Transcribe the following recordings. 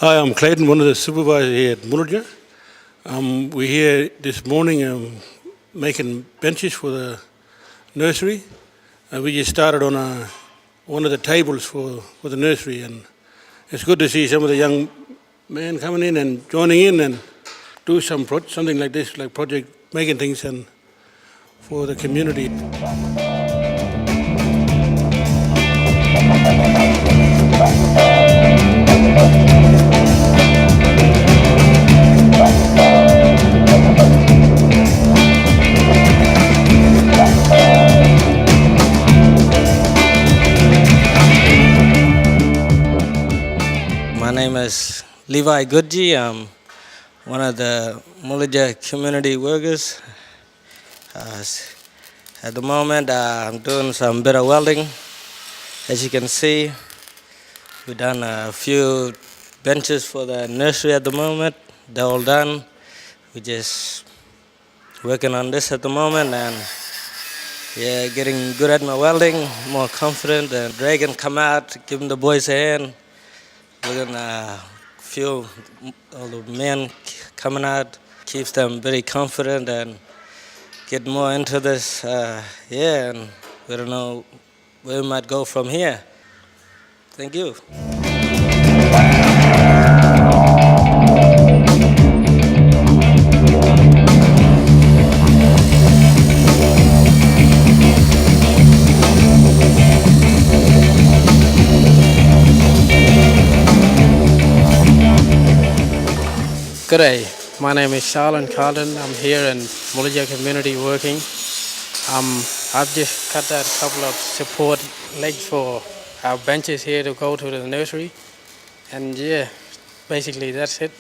Hi, I'm Clayton, one of the supervisors here at Muludja. We're here this morning making benches for the nursery. We just started on one of the tables for the nursery, and it's good to see some of the young men coming in and joining in and do something like this, like project making things and for the community. My name is Levi Goodji. I'm one of the Muludja community workers. At the moment, I'm doing some bit of welding. As you can see, we've done a few benches for the nursery at the moment. They're all done. We're just working on this at the moment, and yeah, getting good at my welding, more confident, and Dragon come out, giving the boys a hand. We're gonna feel all the men coming out, keeps them very confident and get more into this. And we don't know where we might go from here. Thank you. Good day. My name is Charlene Carlton. I'm here in Muludja community working. I've just cut out a couple of support legs for our benches here to go to the nursery. And yeah, basically that's it.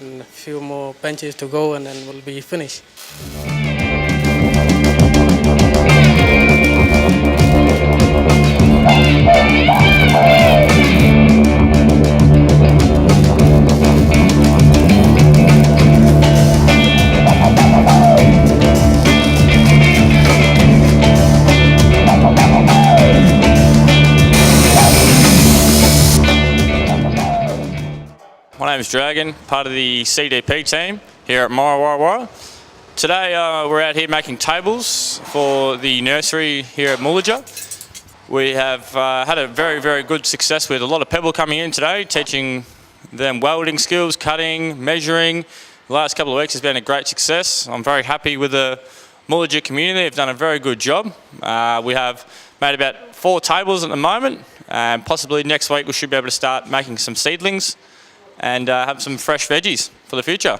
And a few more benches to go and then we'll be finished. My name is Dragon, part of the CDP team here at Muludja. Today we're out here making tables for the nursery here at Muludja. We have had a very, very good success with a lot of people coming in today, teaching them welding skills, cutting, measuring. The last couple of weeks has been a great success. I'm very happy with the Muludja community. They've done a very good job. We have made about 4 tables at the moment, and possibly next week we should be able to start making some seedlings and have some fresh veggies for the future.